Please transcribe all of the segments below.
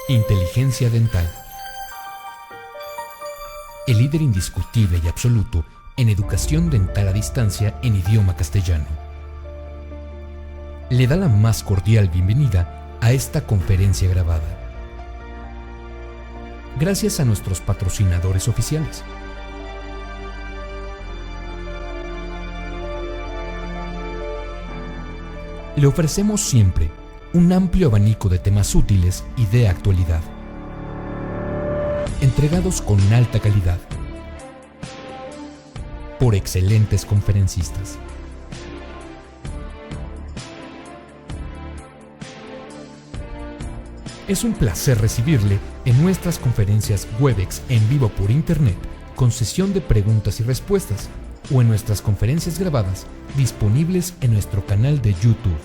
Inteligencia dental. El líder indiscutible y absoluto en educación dental a distancia en idioma castellano. Le da la más cordial bienvenida a esta conferencia grabada. Gracias a nuestros patrocinadores oficiales. Le ofrecemos siempre un amplio abanico de temas útiles y de actualidad, entregados con alta calidad, por excelentes conferencistas. Es un placer recibirle en nuestras conferencias Webex en vivo por Internet, con sesión de preguntas y respuestas, o en nuestras conferencias grabadas disponibles en nuestro canal de YouTube.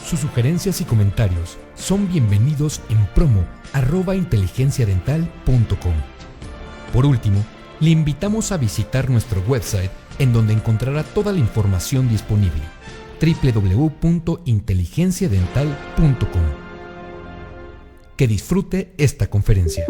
Sus sugerencias y comentarios son bienvenidos en promo@inteligenciadental.com. Por último, le invitamos a visitar nuestro website, en donde encontrará toda la información disponible: www.inteligenciadental.com. Que disfrute esta conferencia.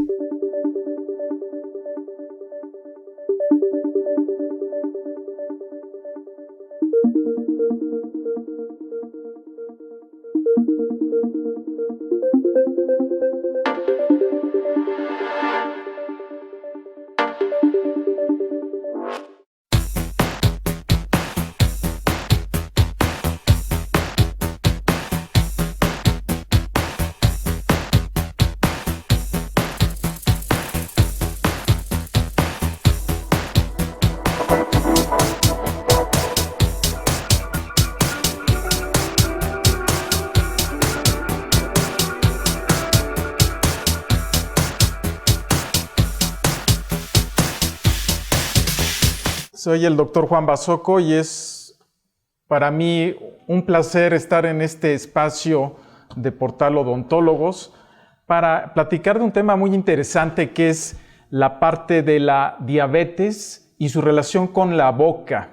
Soy el doctor Juan Basoco y es para mí un placer estar en este espacio de Portal Odontólogos para platicar de un tema muy interesante, que es la parte de la diabetes y su relación con la boca.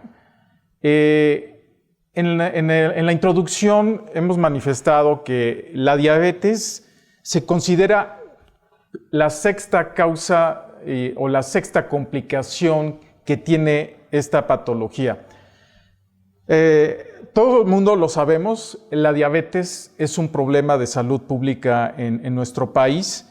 En la introducción hemos manifestado que la diabetes se considera la sexta causa o la sexta complicación que tiene esta patología. Todo el mundo lo sabemos, la diabetes es un problema de salud pública en nuestro país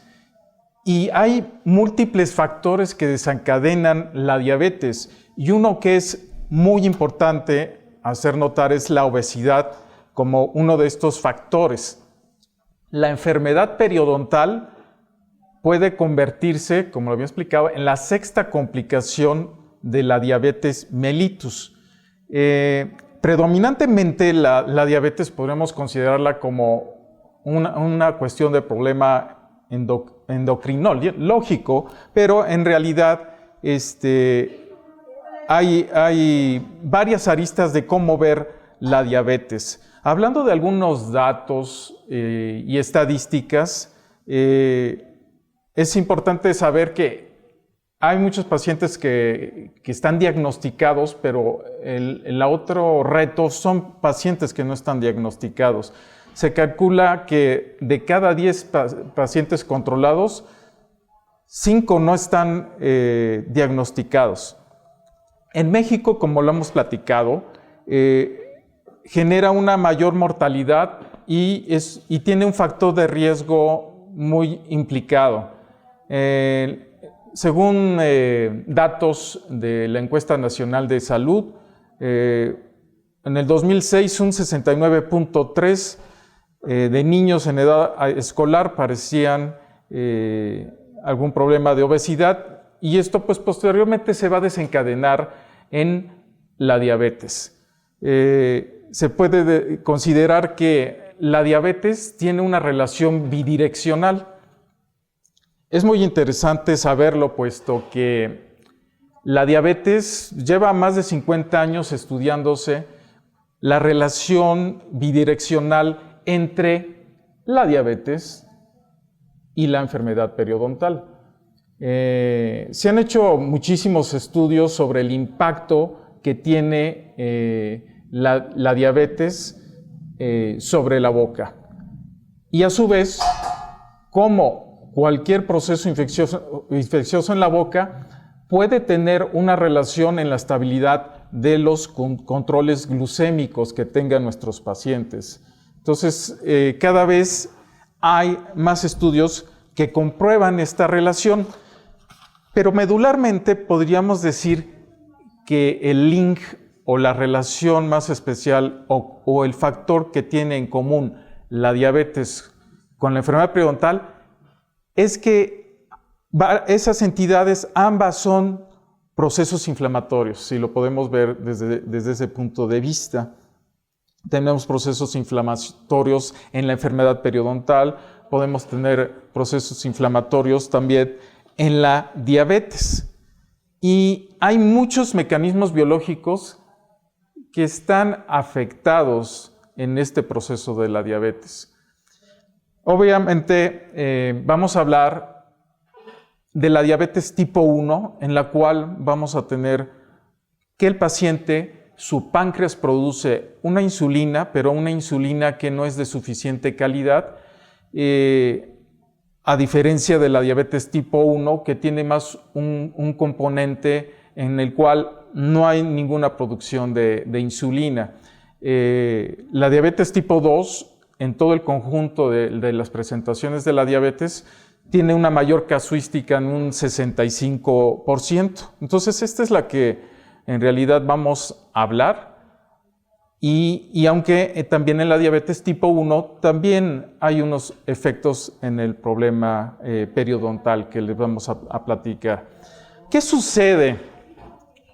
y hay múltiples factores que desencadenan la diabetes, y uno que es muy importante hacer notar es la obesidad como uno de estos factores. La enfermedad periodontal puede convertirse, como lo había explicado, en la sexta complicación de la diabetes mellitus. Predominantemente la diabetes podríamos considerarla como una cuestión de problema endocrinológico, pero en realidad hay varias aristas de cómo ver la diabetes. Hablando de algunos datos y estadísticas, es importante saber que hay muchos pacientes que están diagnosticados, pero el otro reto son pacientes que no están diagnosticados. Se calcula que de cada 10 pacientes controlados, 5 no están diagnosticados. En México, como lo hemos platicado, genera una mayor mortalidad y tiene un factor de riesgo muy implicado. Según datos de la Encuesta Nacional de Salud, en el 2006 un 69.3% de niños en edad escolar padecían algún problema de obesidad, y esto pues posteriormente se va a desencadenar en la diabetes. Se puede considerar que la diabetes tiene una relación bidireccional. Es muy interesante saberlo, puesto que la diabetes lleva más de 50 años estudiándose la relación bidireccional entre la diabetes y la enfermedad periodontal. Se han hecho muchísimos estudios sobre el impacto que tiene la diabetes sobre la boca. Y a su vez, como cualquier proceso infeccioso en la boca puede tener una relación en la estabilidad de los controles glucémicos que tengan nuestros pacientes. Entonces, cada vez hay más estudios que comprueban esta relación, pero medularmente podríamos decir que el link o la relación más especial o el factor que tiene en común la diabetes con la enfermedad periodontal es que esas entidades ambas son procesos inflamatorios, si lo podemos ver desde ese punto de vista. Tenemos procesos inflamatorios en la enfermedad periodontal, podemos tener procesos inflamatorios también en la diabetes. Y hay muchos mecanismos biológicos que están afectados en este proceso de la diabetes. Obviamente vamos a hablar de la diabetes tipo 1, en la cual vamos a tener que el paciente, su páncreas produce una insulina, pero una insulina que no es de suficiente calidad, a diferencia de la diabetes tipo 1, que tiene más un componente en el cual no hay ninguna producción de insulina. La diabetes tipo 2, en todo el conjunto de las presentaciones de la diabetes, tiene una mayor casuística en un 65%. Entonces, esta es la que en realidad vamos a hablar. Y aunque también en la diabetes tipo 1 también hay unos efectos en el problema periodontal que les vamos a platicar. ¿Qué sucede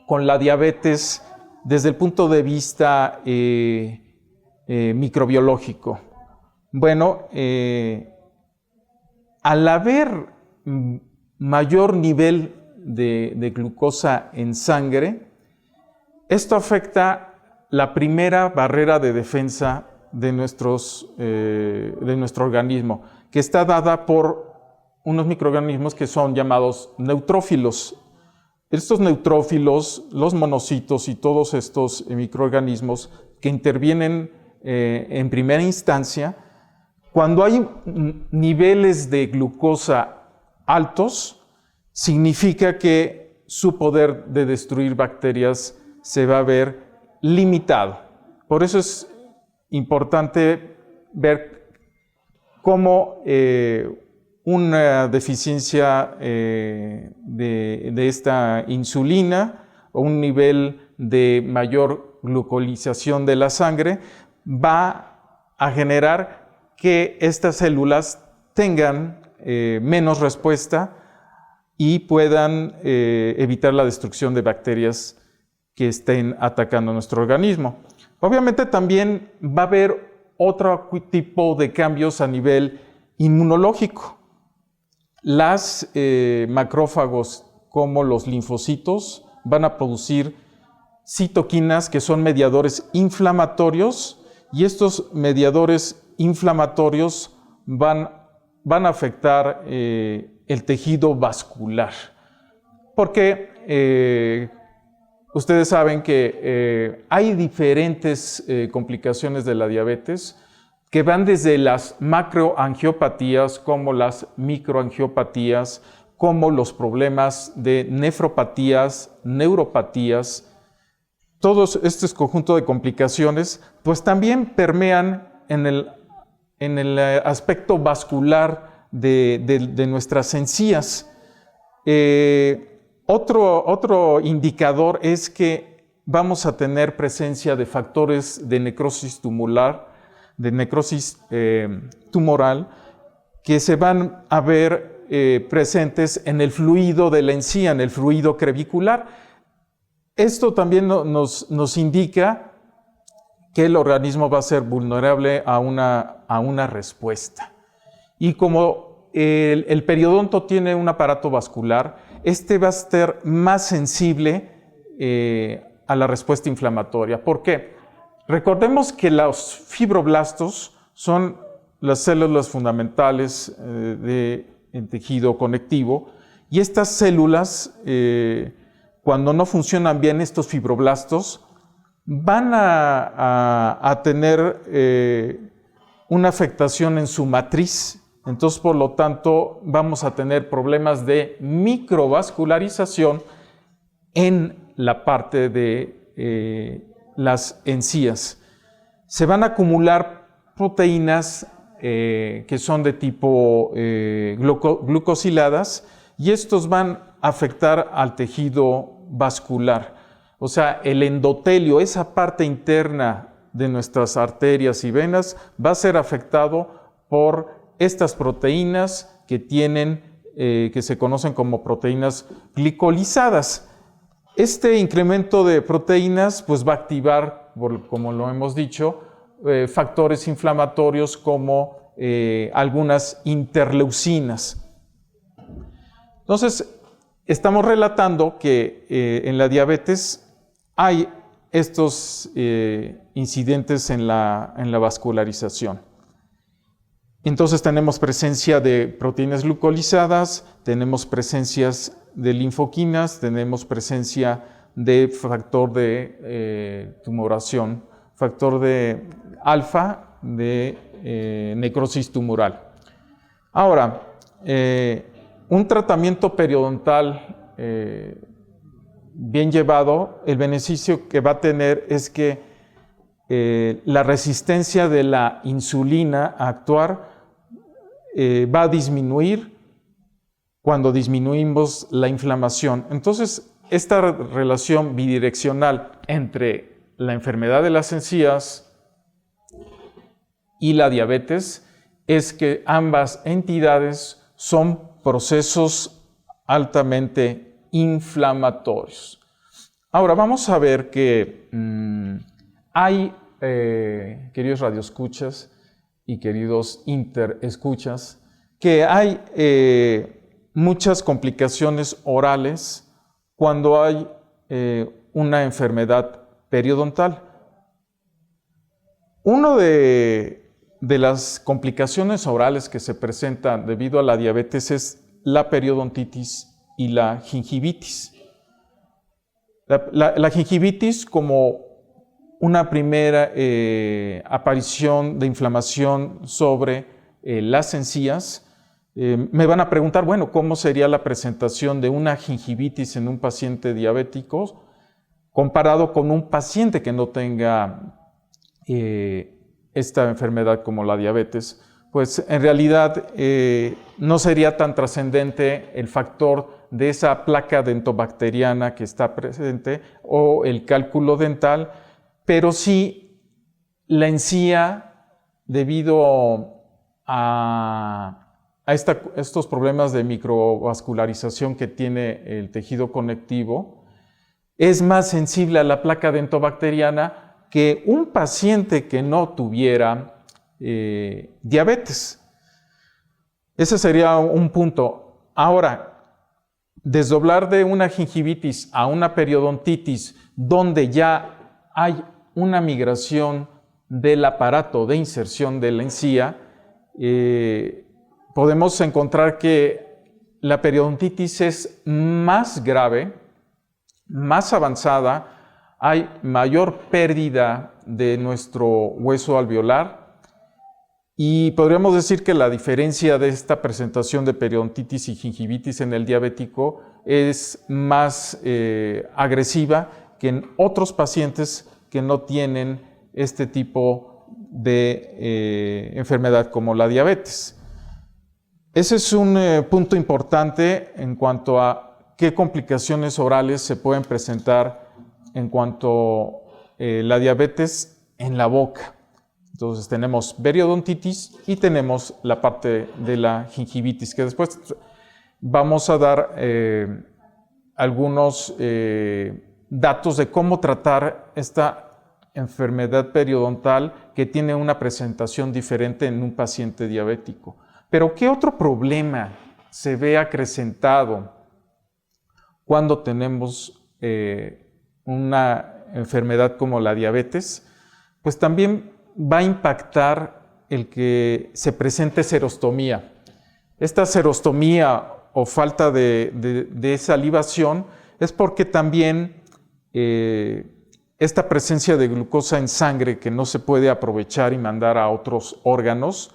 con la diabetes desde el punto de vista microbiológico? Bueno, al haber mayor nivel de glucosa en sangre, esto afecta la primera barrera de defensa de nuestro organismo, que está dada por unos microorganismos que son llamados neutrófilos. Estos neutrófilos, los monocitos y todos estos microorganismos que intervienen en primera instancia, cuando hay niveles de glucosa altos, significa que su poder de destruir bacterias se va a ver limitado. Por eso es importante ver cómo una deficiencia de esta insulina o un nivel de mayor glucolización de la sangre va a generar que estas células tengan menos respuesta y puedan evitar la destrucción de bacterias que estén atacando nuestro organismo. Obviamente también va a haber otro tipo de cambios a nivel inmunológico. Las macrófagos como los linfocitos van a producir citoquinas que son mediadores inflamatorios y estos mediadores inflamatorios van a afectar el tejido vascular. Porque ustedes saben que hay diferentes complicaciones de la diabetes que van desde las macroangiopatías como las microangiopatías, como los problemas de nefropatías, neuropatías. Todos estos conjuntos de complicaciones pues también permean en el aspecto vascular de nuestras encías. Otro indicador es que vamos a tener presencia de factores de necrosis tumoral que se van a ver presentes en el fluido de la encía, en el fluido crevicular. Esto también nos indica que el organismo va a ser vulnerable a una respuesta. Y como el periodonto tiene un aparato vascular, este va a ser más sensible a la respuesta inflamatoria. ¿Por qué? Recordemos que los fibroblastos son las células fundamentales del tejido conectivo y estas células, cuando no funcionan bien estos fibroblastos, van a tener una afectación en su matriz. Entonces, por lo tanto, vamos a tener problemas de microvascularización en la parte de las encías. Se van a acumular proteínas que son de tipo glucosiladas, y estos van a afectar al tejido vascular. O sea, el endotelio, esa parte interna de nuestras arterias y venas, va a ser afectado por estas proteínas que que se conocen como proteínas glicolizadas. Este incremento de proteínas pues, va a activar, como lo hemos dicho, factores inflamatorios como algunas interleucinas. Entonces, estamos relatando que en la diabetes hay estos incidentes en la vascularización. Entonces tenemos presencia de proteínas glucolizadas, tenemos presencias de linfoquinas, tenemos presencia de factor de tumoración, factor de alfa de necrosis tumoral. Ahora, un tratamiento periodontal bien llevado, el beneficio que va a tener es que la resistencia de la insulina a actuar va a disminuir cuando disminuimos la inflamación. Entonces, esta relación bidireccional entre la enfermedad de las encías y la diabetes es que ambas entidades son procesos altamente inflamatorios. Ahora vamos a ver que hay, queridos radioescuchas y queridos interescuchas, que hay muchas complicaciones orales cuando hay una enfermedad periodontal. Una de las complicaciones orales que se presentan debido a la diabetes es la periodontitis y la gingivitis. La gingivitis como una primera aparición de inflamación sobre las encías. Me van a preguntar, bueno, ¿cómo sería la presentación de una gingivitis en un paciente diabético comparado con un paciente que no tenga esta enfermedad como la diabetes? Pues en realidad no sería tan trascendente el factor de esa placa dentobacteriana que está presente o el cálculo dental, pero sí la encía, debido a estos problemas de microvascularización que tiene el tejido conectivo, es más sensible a la placa dentobacteriana que un paciente que no tuviera diabetes. Ese sería un punto. Ahora, desdoblar de una gingivitis a una periodontitis, donde ya hay una migración del aparato de inserción de la encía, podemos encontrar que la periodontitis es más grave, más avanzada, hay mayor pérdida de nuestro hueso alveolar, y podríamos decir que la diferencia de esta presentación de periodontitis y gingivitis en el diabético es más agresiva que en otros pacientes que no tienen este tipo de enfermedad como la diabetes. Ese es un punto importante en cuanto a qué complicaciones orales se pueden presentar en cuanto a la diabetes en la boca. Entonces tenemos periodontitis y tenemos la parte de la gingivitis, que después vamos a dar algunos datos de cómo tratar esta enfermedad periodontal que tiene una presentación diferente en un paciente diabético. Pero ¿qué otro problema se ve acrecentado cuando tenemos una enfermedad como la diabetes? Pues también va a impactar el que se presente serostomía. Esta serostomía o falta de salivación es porque también esta presencia de glucosa en sangre que no se puede aprovechar y mandar a otros órganos,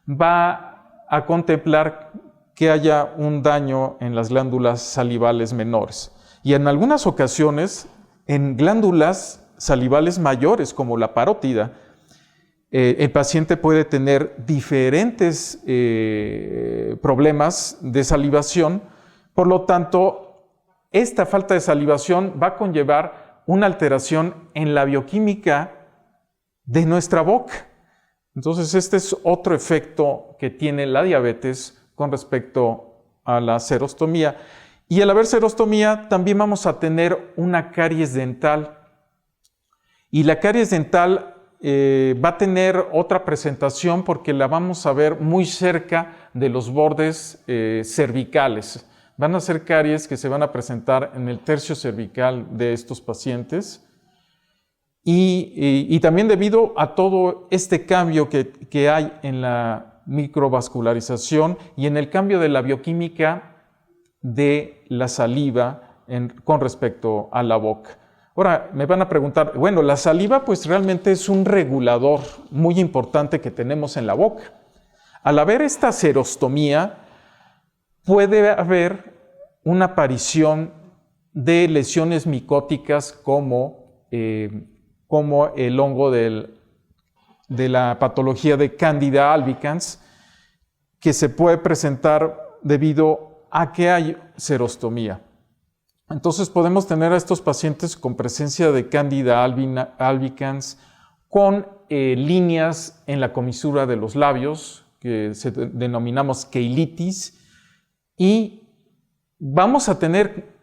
va a contemplar que haya un daño en las glándulas salivales menores. Y en algunas ocasiones, en glándulas salivales mayores, como la parótida, el paciente puede tener diferentes problemas de salivación. Por lo tanto, esta falta de salivación va a conllevar una alteración en la bioquímica de nuestra boca. Entonces, este es otro efecto que tiene la diabetes con respecto a la serostomía. Y al haber serostomía, también vamos a tener una caries dental. Y la caries dental va a tener otra presentación porque la vamos a ver muy cerca de los bordes cervicales. Van a ser caries que se van a presentar en el tercio cervical de estos pacientes. Y también debido a todo este cambio que hay en la microvascularización y en el cambio de la bioquímica de la saliva con respecto a la boca. Ahora, me van a preguntar, bueno, la saliva pues realmente es un regulador muy importante que tenemos en la boca. Al haber esta serostomía, puede haber una aparición de lesiones micóticas como el hongo de la patología de Candida albicans, que se puede presentar debido a que hay serostomía. Entonces podemos tener a estos pacientes con presencia de Candida albicans con líneas en la comisura de los labios, que denominamos queilitis, y vamos a tener,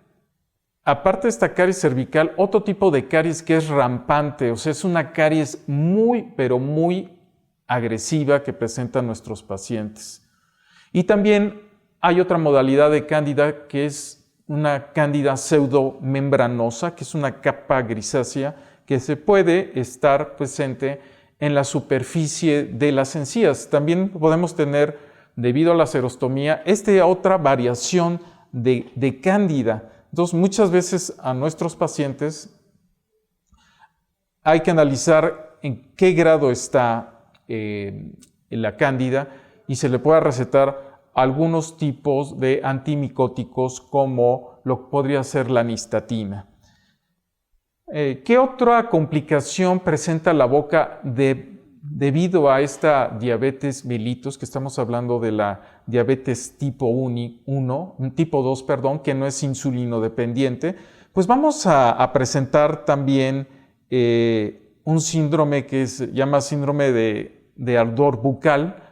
aparte de esta caries cervical, otro tipo de caries que es rampante, o sea, es una caries muy, pero muy agresiva que presentan nuestros pacientes. Y también hay otra modalidad de cándida que es una cándida pseudomembranosa, que es una capa grisácea que se puede estar presente en la superficie de las encías. También podemos tener, debido a la serostomía, otra variación de cándida. Entonces, muchas veces a nuestros pacientes hay que analizar en qué grado está la cándida y se le puede recetar algunos tipos de antimicóticos como lo que podría ser la nistatina. ¿Qué otra complicación presenta la boca debido a esta diabetes mellitus, que estamos hablando de la diabetes tipo 2, que no es insulino dependiente? Pues vamos a presentar también un síndrome que se llama síndrome de ardor bucal,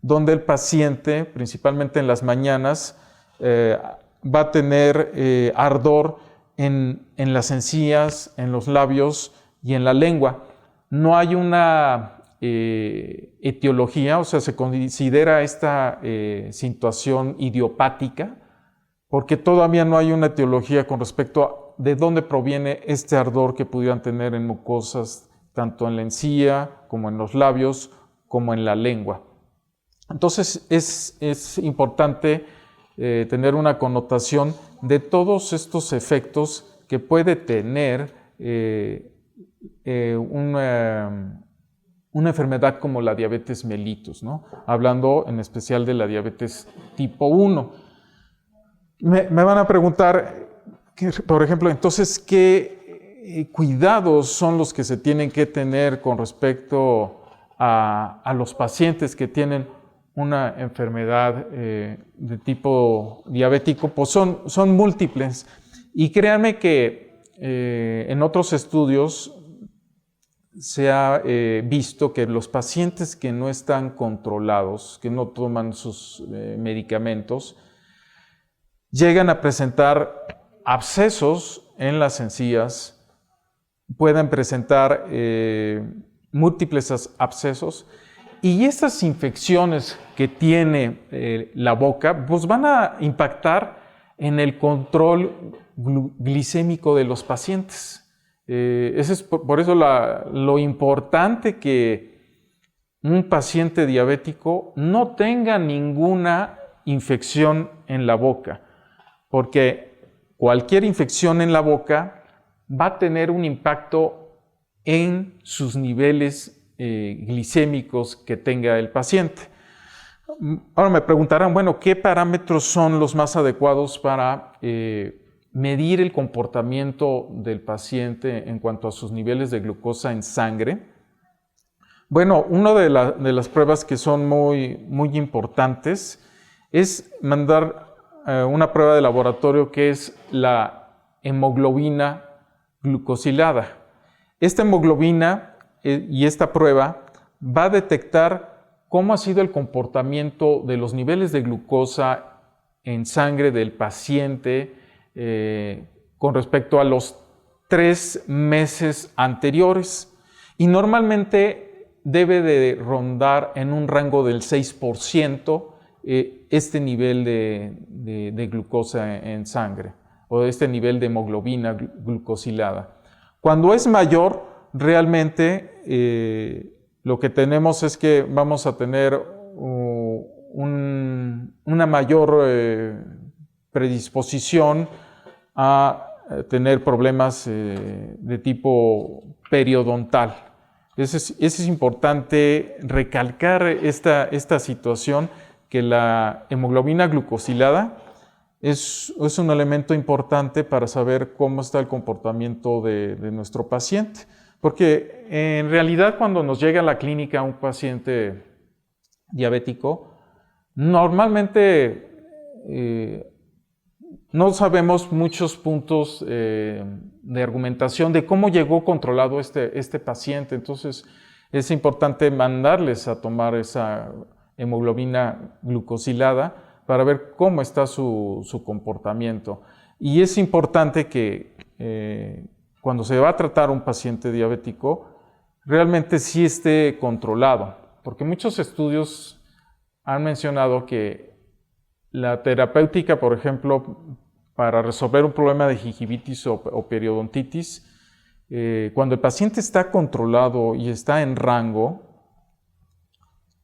donde el paciente, principalmente en las mañanas, va a tener ardor en las encías, en los labios y en la lengua. No hay una etiología, o sea, se considera esta situación idiopática, porque todavía no hay una etiología con respecto a de dónde proviene este ardor que pudieran tener en mucosas, tanto en la encía, como en los labios, como en la lengua. Entonces es importante tener una connotación de todos estos efectos que puede tener una enfermedad como la diabetes mellitus, ¿no? Hablando en especial de la diabetes tipo 1. Me van a preguntar, por ejemplo, entonces, ¿qué cuidados son los que se tienen que tener con respecto a los pacientes que tienen una enfermedad de tipo diabético? Pues son múltiples. Y créanme que en otros estudios se ha visto que los pacientes que no están controlados, que no toman sus medicamentos, llegan a presentar abscesos en las encías, pueden presentar múltiples abscesos. Y estas infecciones que tiene la boca, pues van a impactar en el control glicémico de los pacientes. Es por eso lo importante que un paciente diabético no tenga ninguna infección en la boca, porque cualquier infección en la boca va a tener un impacto en sus niveles glicémicos que tenga el paciente. Ahora me preguntarán, bueno, ¿qué parámetros son los más adecuados para medir el comportamiento del paciente en cuanto a sus niveles de glucosa en sangre? Bueno, una de las pruebas que son muy importantes es mandar una prueba de laboratorio que es la hemoglobina glucosilada. Esta hemoglobina y esta prueba va a detectar cómo ha sido el comportamiento de los niveles de glucosa en sangre del paciente con respecto a los 3 meses anteriores. Y normalmente debe de rondar en un rango del 6% este nivel de glucosa en sangre o este nivel de hemoglobina glucosilada. Cuando es mayor, realmente lo que tenemos es que vamos a tener una mayor predisposición a tener problemas de tipo periodontal. Es importante recalcar esta situación, que la hemoglobina glucosilada es un elemento importante para saber cómo está el comportamiento de nuestro paciente. Porque en realidad cuando nos llega a la clínica un paciente diabético, normalmente no sabemos muchos puntos de argumentación de cómo llegó controlado este paciente. Entonces es importante mandarles a tomar esa hemoglobina glucosilada para ver cómo está su comportamiento. Y es importante que cuando se va a tratar un paciente diabético, realmente sí esté controlado, porque muchos estudios han mencionado que la terapéutica, por ejemplo, para resolver un problema de gingivitis o periodontitis, cuando el paciente está controlado y está en rango,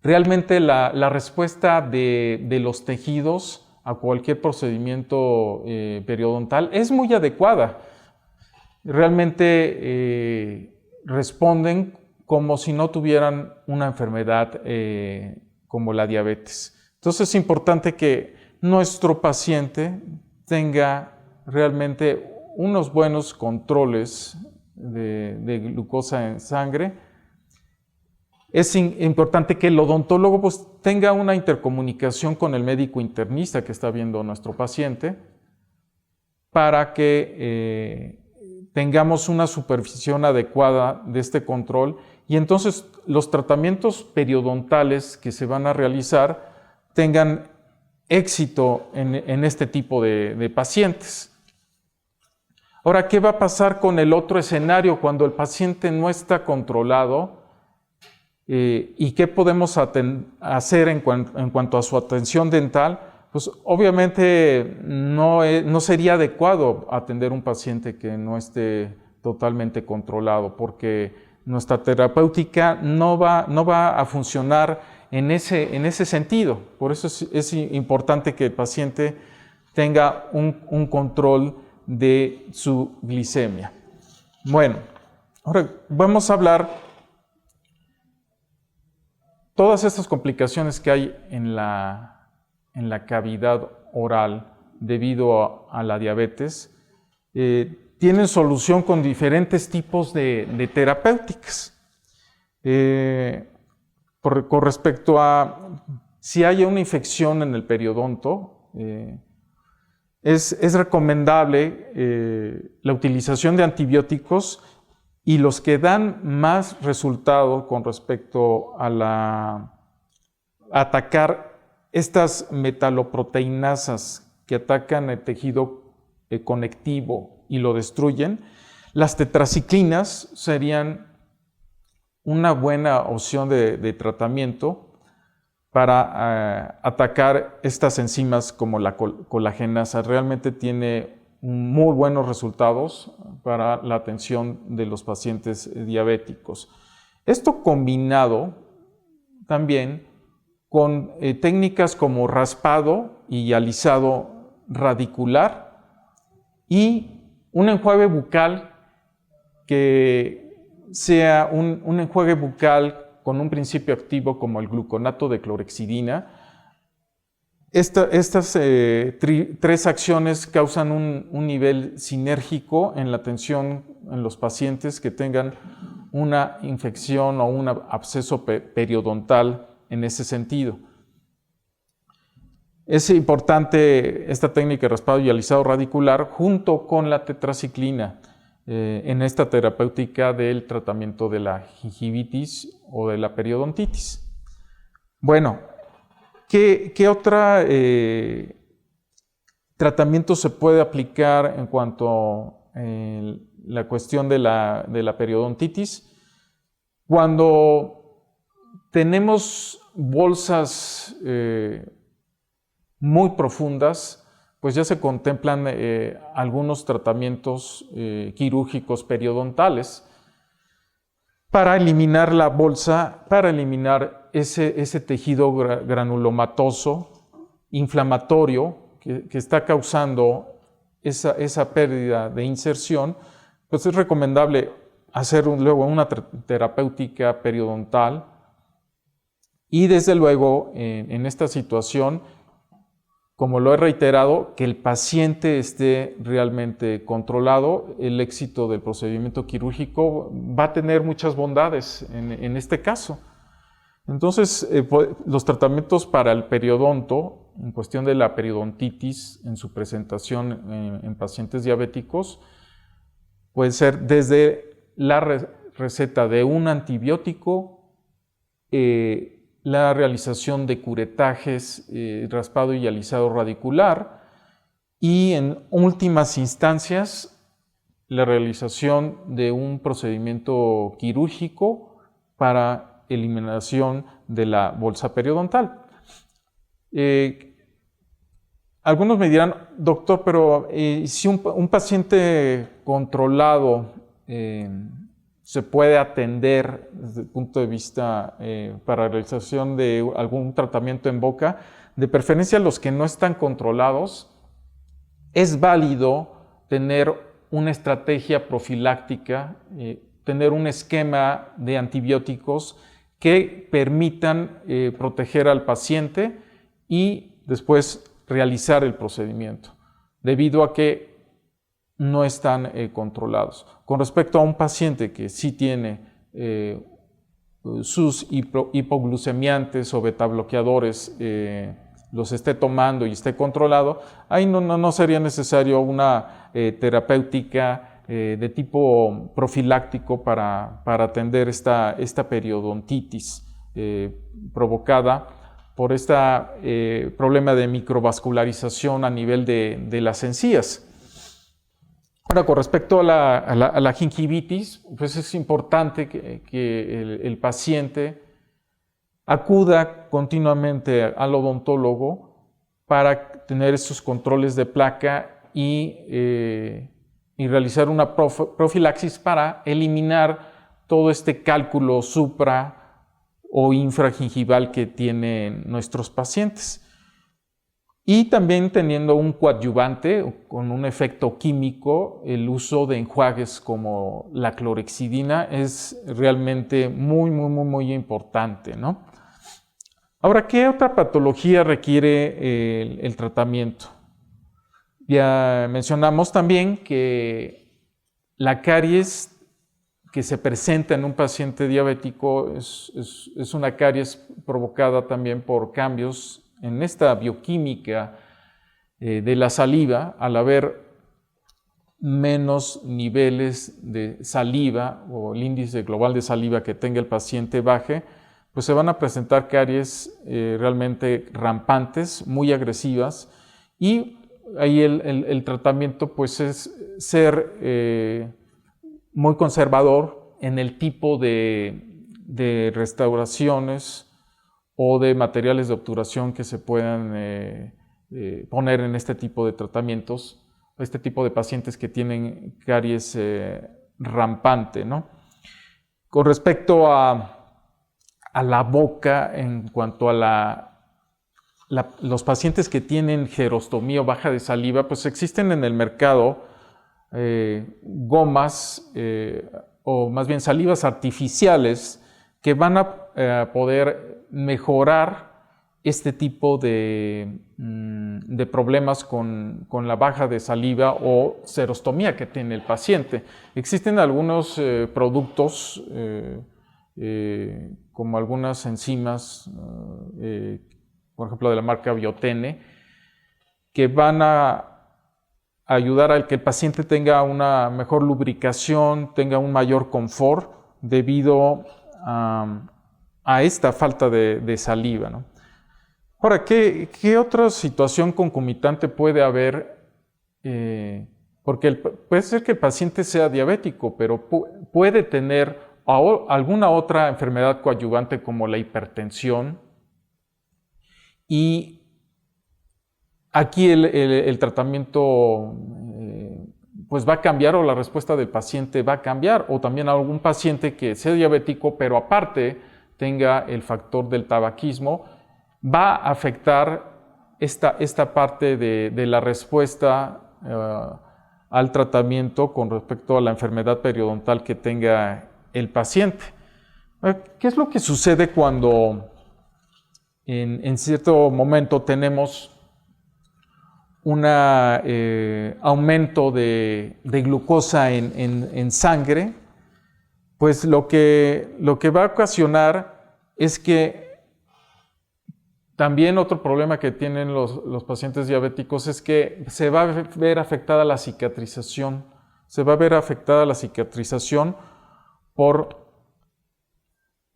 realmente la respuesta de los tejidos a cualquier procedimiento periodontal es muy adecuada. Realmente responden como si no tuvieran una enfermedad como la diabetes. Entonces es importante que nuestro paciente tenga realmente unos buenos controles de glucosa en sangre. Es importante que el odontólogo pues, tenga una intercomunicación con el médico internista que está viendo a nuestro paciente para que tengamos una supervisión adecuada de este control, y entonces los tratamientos periodontales que se van a realizar tengan éxito en este tipo de pacientes. Ahora, ¿qué va a pasar con el otro escenario cuando el paciente no está controlado? ¿Y qué podemos hacer en cuanto a su atención dental? Pues obviamente no sería adecuado atender un paciente que no esté totalmente controlado, porque nuestra terapéutica no va a funcionar en ese sentido. Por eso es importante que el paciente tenga un control de su glicemia. Bueno, ahora vamos a hablar todas estas complicaciones que hay en la cavidad oral debido a la diabetes. Tienen solución con diferentes tipos de terapéuticas. Con respecto a si hay una infección en el periodonto, es recomendable la utilización de antibióticos, y los que dan más resultado con respecto a atacar estas metaloproteinasas que atacan el tejido conectivo y lo destruyen, las tetraciclinas serían una buena opción de tratamiento para atacar estas enzimas como la colagenasa. Realmente tiene muy buenos resultados para la atención de los pacientes diabéticos. Esto combinado también con técnicas como raspado y alisado radicular y un enjuague bucal que sea un enjuague bucal con un principio activo como el gluconato de clorhexidina. Estas tres acciones causan un nivel sinérgico en la atención en los pacientes que tengan una infección o un absceso periodontal en ese sentido. Es importante esta técnica de raspado y alisado radicular junto con la tetraciclina en esta terapéutica del tratamiento de la gingivitis o de la periodontitis. Bueno, ¿qué otro tratamiento se puede aplicar en cuanto a la cuestión de la periodontitis? Cuando tenemos bolsas muy profundas, pues ya se contemplan algunos tratamientos quirúrgicos periodontales para eliminar la bolsa, para eliminar ese tejido granulomatoso, inflamatorio, que está causando esa pérdida de inserción. Pues es recomendable hacer luego una terapéutica periodontal y desde luego en esta situación, como lo he reiterado, que el paciente esté realmente controlado. El éxito del procedimiento quirúrgico va a tener muchas bondades en este caso. Entonces, los tratamientos para el periodonto, en cuestión de la periodontitis, en su presentación en pacientes diabéticos, puede ser desde la receta de un antibiótico, la realización de curetajes, raspado y alisado radicular y en últimas instancias la realización de un procedimiento quirúrgico para eliminación de la bolsa periodontal. Algunos me dirán, doctor, pero si un paciente controlado se puede atender desde el punto de vista para realización de algún tratamiento en boca, de preferencia los que no están controlados, es válido tener una estrategia profiláctica, tener un esquema de antibióticos que permitan proteger al paciente y después realizar el procedimiento, debido a que no están controlados. Con respecto a un paciente que sí tiene sus hipoglucemiantes o betabloqueadores, los esté tomando y esté controlado, ahí no sería necesario una terapéutica de tipo profiláctico para atender esta periodontitis provocada por este problema de microvascularización a nivel de las encías. Ahora, con respecto a la gingivitis, pues es importante que el paciente acuda continuamente al odontólogo para tener esos controles de placa y realizar una profilaxis para eliminar todo este cálculo supra o infragingival que tienen nuestros pacientes. Y también teniendo un coadyuvante con un efecto químico, el uso de enjuagues como la clorhexidina es realmente muy importante, ¿no? Ahora, ¿qué otra patología requiere el tratamiento? Ya mencionamos también que la caries que se presenta en un paciente diabético es una caries provocada también por cambios en esta bioquímica de la saliva. Al haber menos niveles de saliva o el índice global de saliva que tenga el paciente baje, pues se van a presentar caries realmente rampantes, muy agresivas, y ahí el tratamiento pues es ser muy conservador en el tipo de restauraciones o de materiales de obturación que se puedan poner en este tipo de tratamientos, este tipo de pacientes que tienen caries rampante, ¿no? Con respecto a la boca, en cuanto a los pacientes que tienen gerostomía o baja de saliva, pues existen en el mercado gomas o más bien salivas artificiales que van a poder mejorar este tipo de problemas con la baja de saliva o serostomía que tiene el paciente. Existen algunos productos, como algunas enzimas, por ejemplo de la marca Biotene, que van a ayudar a que el paciente tenga una mejor lubricación, tenga un mayor confort debido a esta falta de saliva, ¿no? Ahora, ¿qué otra situación concomitante puede haber? Porque puede ser que el paciente sea diabético, pero puede tener alguna otra enfermedad coadyuvante como la hipertensión. Y aquí el tratamiento pues va a cambiar, o la respuesta del paciente va a cambiar, o también algún paciente que sea diabético, pero aparte tenga el factor del tabaquismo, va a afectar esta parte de la respuesta al tratamiento con respecto a la enfermedad periodontal que tenga el paciente. ¿Qué es lo que sucede cuando en cierto momento tenemos un aumento de glucosa en sangre? Pues lo que va a ocasionar es que también otro problema que tienen los pacientes diabéticos es que se va a ver afectada la cicatrización. Se va a ver afectada la cicatrización por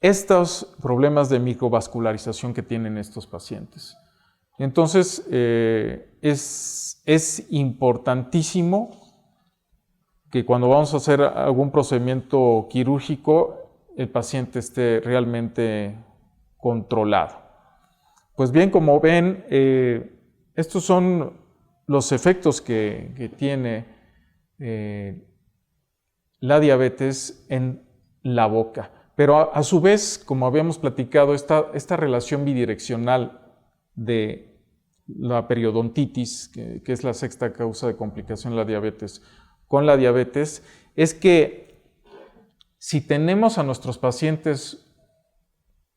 estos problemas de microvascularización que tienen estos pacientes. Entonces, es importantísimo que cuando vamos a hacer algún procedimiento quirúrgico, el paciente esté realmente controlado. Pues bien, como ven, estos son los efectos que tiene la diabetes en la boca. Pero a su vez, como habíamos platicado, esta relación bidireccional de la periodontitis, que es la sexta causa de complicación de la diabetes, con la diabetes, es que si tenemos a nuestros pacientes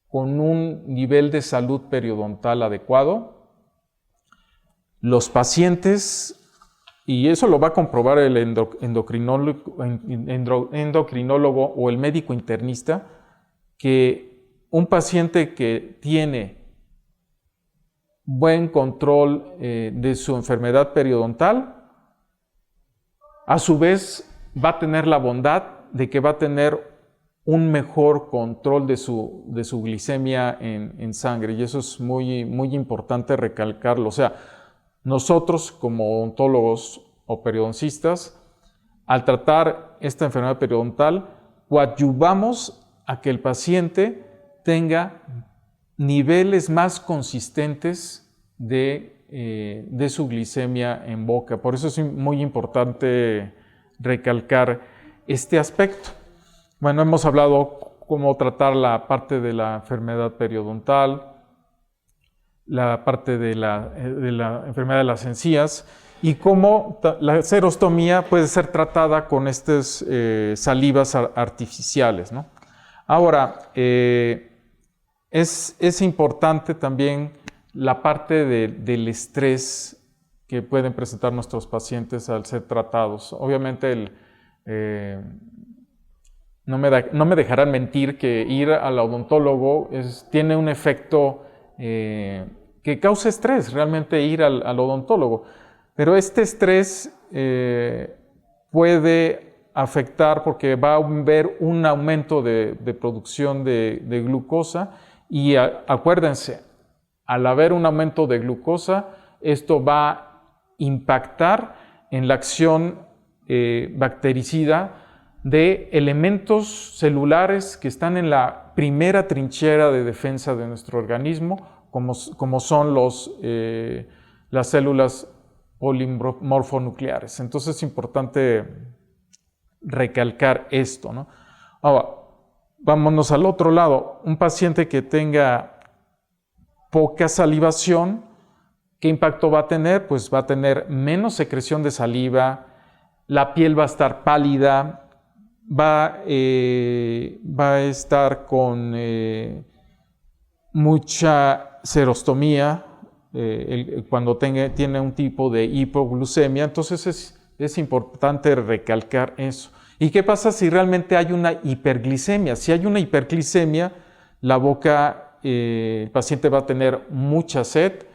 con un nivel de salud periodontal adecuado, los pacientes, y eso lo va a comprobar el endocrinólogo o el médico internista, que un paciente que tiene buen control de su enfermedad periodontal, a su vez va a tener la bondad de que va a tener un mejor control de su glicemia en sangre, y eso es muy, muy importante recalcarlo. O sea, nosotros como odontólogos o periodoncistas, al tratar esta enfermedad periodontal, coadyuvamos a que el paciente tenga niveles más consistentes de su glicemia en boca. Por eso es muy importante recalcar este aspecto. Bueno, hemos hablado cómo tratar la parte de la enfermedad periodontal, la parte de la enfermedad de las encías, y cómo la serostomía puede ser tratada con estas salivas artificiales, ¿no? Ahora, es importante también la parte del estrés que pueden presentar nuestros pacientes al ser tratados. Obviamente, no me dejarán mentir que ir al odontólogo tiene un efecto que causa estrés, realmente ir al odontólogo. Pero este estrés puede afectar porque va a haber un aumento de producción de glucosa, y acuérdense, al haber un aumento de glucosa, esto va a impactar en la acción bactericida de elementos celulares que están en la primera trinchera de defensa de nuestro organismo, como son las células polimorfonucleares. Entonces es importante recalcar esto, ¿no? Ahora, vámonos al otro lado. Un paciente que tenga poca salivación, ¿qué impacto va a tener? Pues va a tener menos secreción de saliva, la piel va a estar pálida, va a estar con mucha serostomía cuando tiene un tipo de hipoglucemia. Entonces es importante recalcar eso. ¿Y qué pasa si realmente hay una hiperglicemia? Si hay una hiperglicemia, el paciente va a tener mucha sed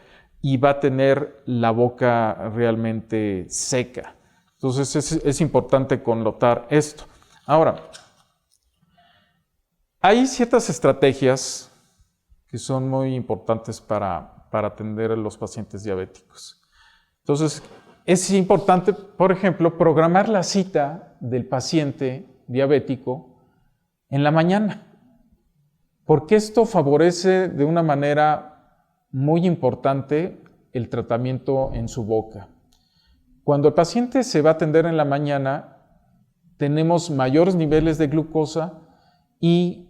y va a tener la boca realmente seca. Entonces es importante connotar esto. Ahora, hay ciertas estrategias que son muy importantes para atender a los pacientes diabéticos. Entonces, es importante, por ejemplo, programar la cita del paciente diabético en la mañana, porque esto favorece de una manera muy importante el tratamiento en su boca. Cuando el paciente se va a atender en la mañana, tenemos mayores niveles de glucosa y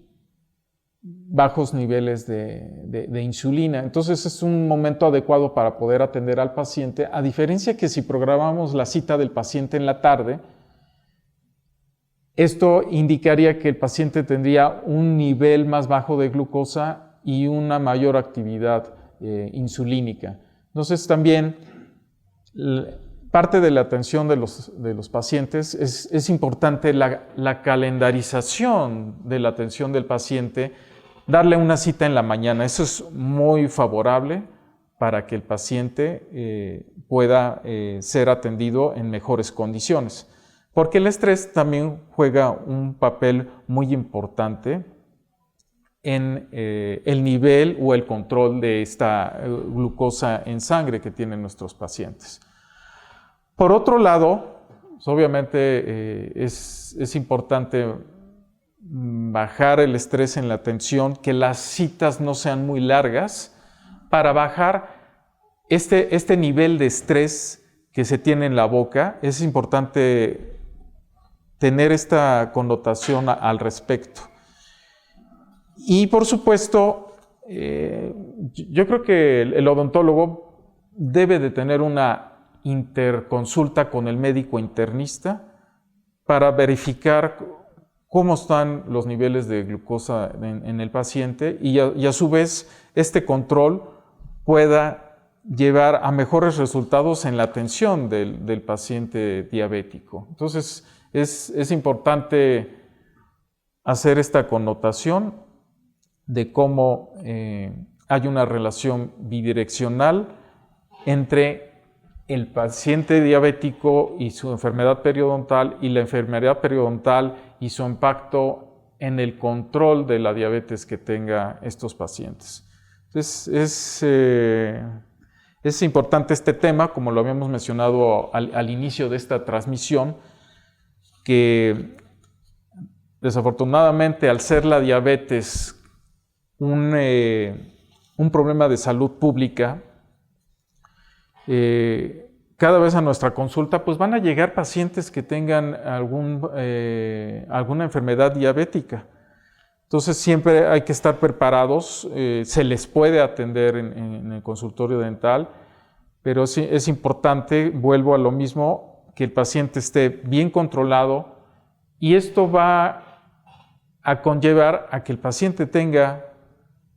bajos niveles de insulina. Entonces es un momento adecuado para poder atender al paciente, a diferencia que si programamos la cita del paciente en la tarde, esto indicaría que el paciente tendría un nivel más bajo de glucosa y una mayor actividad insulínica. Entonces también parte de la atención de los pacientes es importante la calendarización de la atención del paciente, darle una cita en la mañana. Eso es muy favorable para que el paciente pueda ser atendido en mejores condiciones, porque el estrés también juega un papel muy importante en el nivel o el control de esta glucosa en sangre que tienen nuestros pacientes. Por otro lado, obviamente es importante bajar el estrés en la atención, que las citas no sean muy largas, para bajar este nivel de estrés que se tiene en la boca. Es importante tener esta connotación al respecto. Y por supuesto, yo creo que el odontólogo debe de tener una interconsulta con el médico internista para verificar cómo están los niveles de glucosa en el paciente y a su vez este control pueda llevar a mejores resultados en la atención del paciente diabético. Entonces es importante hacer esta connotación de cómo hay una relación bidireccional entre el paciente diabético y su enfermedad periodontal, y la enfermedad periodontal y su impacto en el control de la diabetes que tenga estos pacientes. Entonces es importante este tema, como lo habíamos mencionado al inicio de esta transmisión, que desafortunadamente, al ser la diabetes un problema de salud pública, cada vez a nuestra consulta pues van a llegar pacientes que tengan alguna enfermedad diabética. Entonces siempre hay que estar preparados, se les puede atender en el consultorio dental, pero sí es importante, vuelvo a lo mismo, que el paciente esté bien controlado, y esto va a conllevar a que el paciente tenga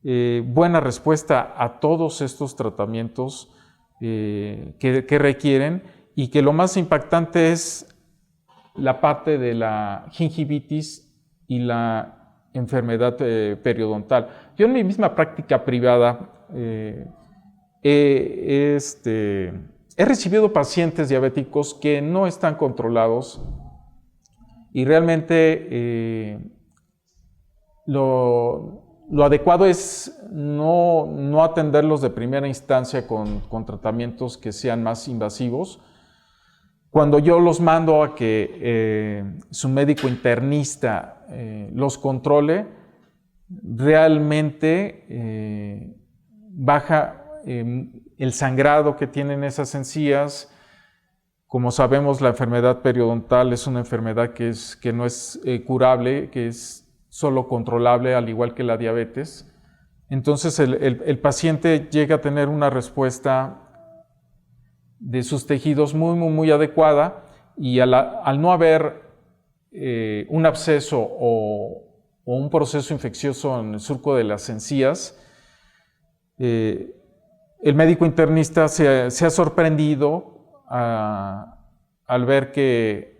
buena respuesta a todos estos tratamientos que requieren, y que lo más impactante es la parte de la gingivitis y la enfermedad periodontal. Yo en mi misma práctica privada he recibido pacientes diabéticos que no están controlados, y realmente lo adecuado es no atenderlos de primera instancia con tratamientos que sean más invasivos. Cuando yo los mando a que su médico internista los controle, realmente baja el sangrado que tienen esas encías. Como sabemos, la enfermedad periodontal es una enfermedad que no es curable, que es solo controlable, al igual que la diabetes. Entonces el paciente llega a tener una respuesta de sus tejidos muy adecuada, y al no haber un absceso o un proceso infeccioso en el surco de las encías, el médico internista se ha sorprendido al ver que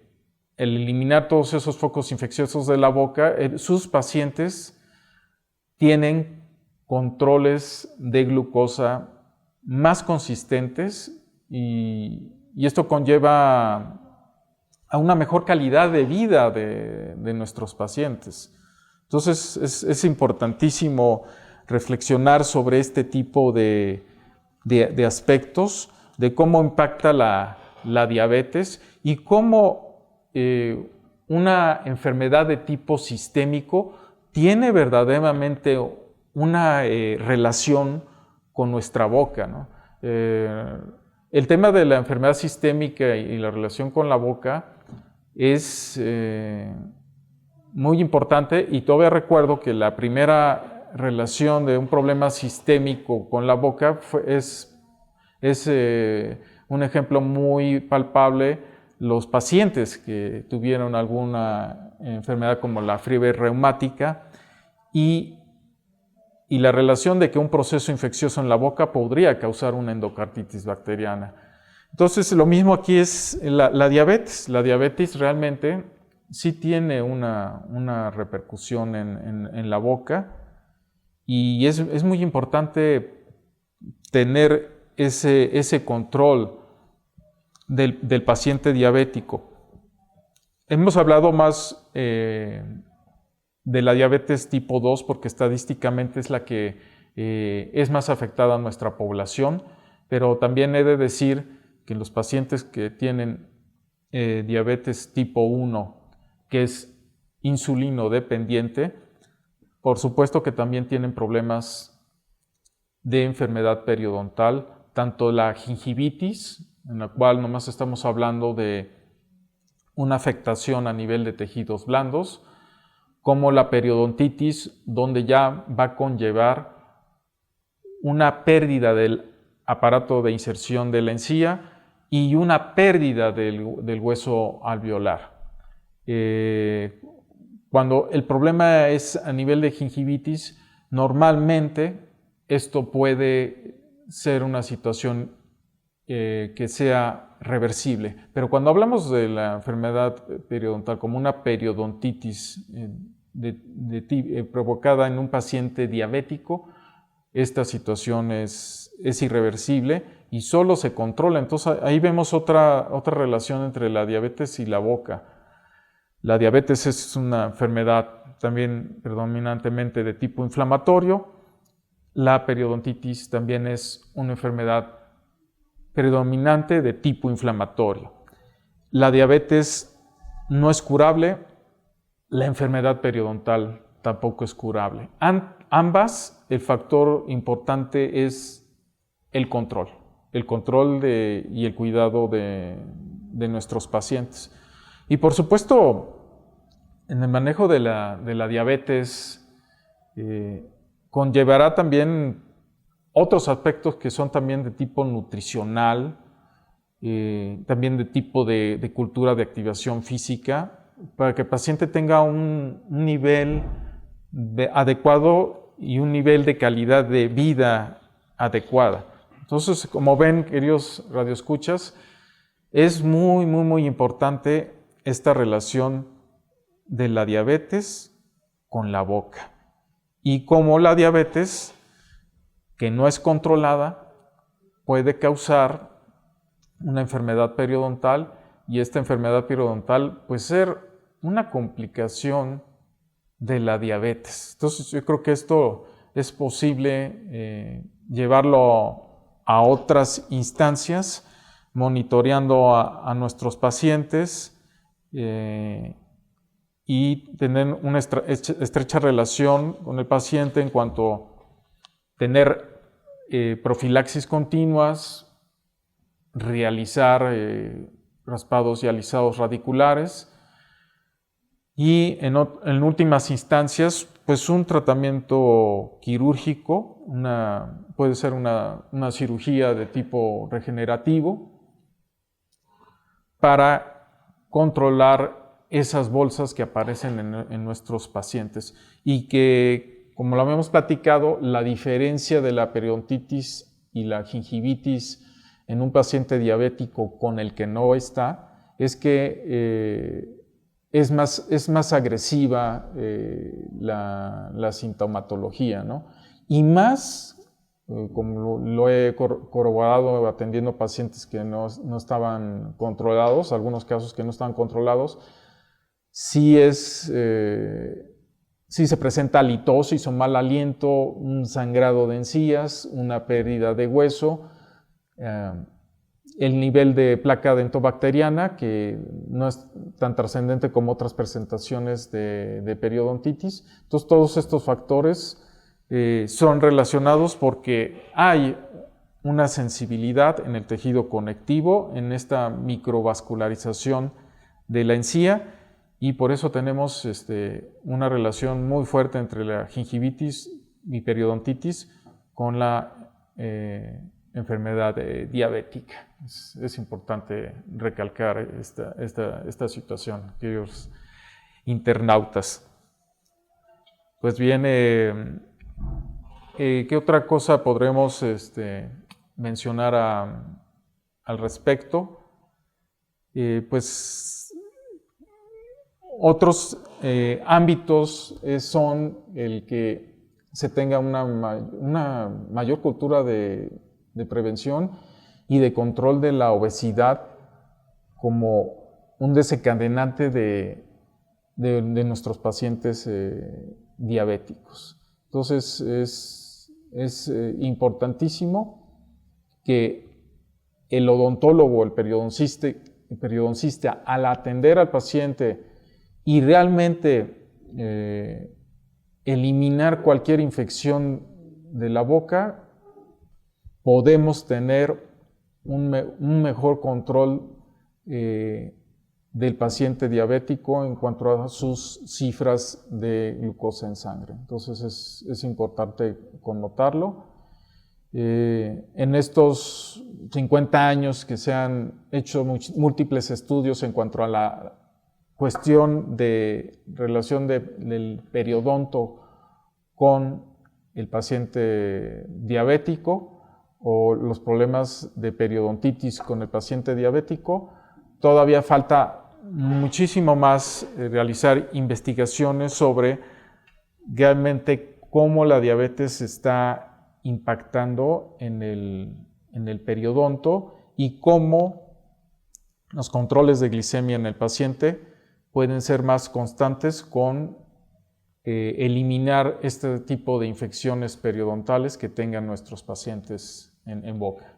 al eliminar todos esos focos infecciosos de la boca, sus pacientes tienen controles de glucosa más consistentes y esto conlleva a una mejor calidad de vida de nuestros pacientes. Entonces es importantísimo reflexionar sobre este tipo de aspectos, de cómo impacta la diabetes y cómo una enfermedad de tipo sistémico tiene verdaderamente una relación con nuestra boca, ¿no? El tema de la enfermedad sistémica y la relación con la boca es muy importante, y todavía recuerdo que la primera relación de un problema sistémico con la boca es un ejemplo muy palpable, los pacientes que tuvieron alguna enfermedad como la fiebre reumática y la relación de que un proceso infeccioso en la boca podría causar una endocarditis bacteriana. Entonces, lo mismo aquí es la diabetes. La diabetes realmente sí tiene una repercusión en la boca, y es muy importante tener ese control del paciente diabético. Hemos hablado más de la diabetes tipo 2 porque estadísticamente es la que es más afectada a nuestra población, pero también he de decir que los pacientes que tienen diabetes tipo 1, que es insulino dependiente, por supuesto que también tienen problemas de enfermedad periodontal, tanto la gingivitis, en la cual nomás estamos hablando de una afectación a nivel de tejidos blandos, como la periodontitis, donde ya va a conllevar una pérdida del aparato de inserción de la encía y una pérdida del hueso alveolar. Cuando el problema es a nivel de gingivitis, normalmente esto puede ser una situación que sea reversible. Pero cuando hablamos de la enfermedad periodontal como una periodontitis provocada en un paciente diabético, esta situación es irreversible y solo se controla. Entonces ahí vemos otra relación entre la diabetes y la boca. La diabetes es una enfermedad también predominantemente de tipo inflamatorio. La periodontitis también es una enfermedad predominante de tipo inflamatorio. La diabetes no es curable, la enfermedad periodontal tampoco es curable. Ambas, el factor importante es el control y el cuidado de nuestros pacientes. Y por supuesto, en el manejo de la diabetes conllevará también otros aspectos que son también de tipo nutricional, también de tipo de cultura de activación física, para que el paciente tenga un nivel adecuado y un nivel de calidad de vida adecuada. Entonces, como ven, queridos radioescuchas, es muy, muy, muy importante esta relación de la diabetes con la boca. Y cómo la diabetes, que no es controlada, puede causar una enfermedad periodontal, y esta enfermedad periodontal puede ser una complicación de la diabetes. Entonces yo creo que esto es posible llevarlo a otras instancias, monitoreando a nuestros pacientes y tener una estrecha relación con el paciente en cuanto a tener profilaxis continuas, realizar raspados y alisados radiculares y en últimas instancias, pues un tratamiento quirúrgico, puede ser una cirugía de tipo regenerativo para controlar esas bolsas que aparecen en nuestros pacientes y que, como lo habíamos platicado, la diferencia de la periodontitis y la gingivitis en un paciente diabético con el que no está es que es más agresiva la sintomatología, ¿no? Y más, como lo he corroborado atendiendo pacientes que no estaban controlados, algunos casos que no estaban controlados, sí se presenta halitosis o mal aliento, un sangrado de encías, una pérdida de hueso, el nivel de placa dentobacteriana, que no es tan trascendente como otras presentaciones de periodontitis. Entonces, todos estos factores son relacionados porque hay una sensibilidad en el tejido conectivo, en esta microvascularización de la encía, y por eso tenemos una relación muy fuerte entre la gingivitis y periodontitis con la enfermedad diabética. Es importante recalcar esta situación, queridos internautas. Pues bien, ¿qué otra cosa podremos mencionar al respecto? Pues otros ámbitos son el que se tenga una mayor cultura de prevención y de control de la obesidad como un desencadenante de nuestros pacientes diabéticos. Entonces es importantísimo que el odontólogo, el periodoncista, al atender al paciente y realmente eliminar cualquier infección de la boca, podemos tener un mejor control del paciente diabético en cuanto a sus cifras de glucosa en sangre. Entonces es importante connotarlo. En estos 50 años que se han hecho múltiples estudios en cuanto a la cuestión de relación del periodonto con el paciente diabético o los problemas de periodontitis con el paciente diabético, todavía falta muchísimo más realizar investigaciones sobre realmente cómo la diabetes está impactando en el periodonto y cómo los controles de glicemia en el paciente pueden ser más constantes con eliminar este tipo de infecciones periodontales que tengan nuestros pacientes en boca.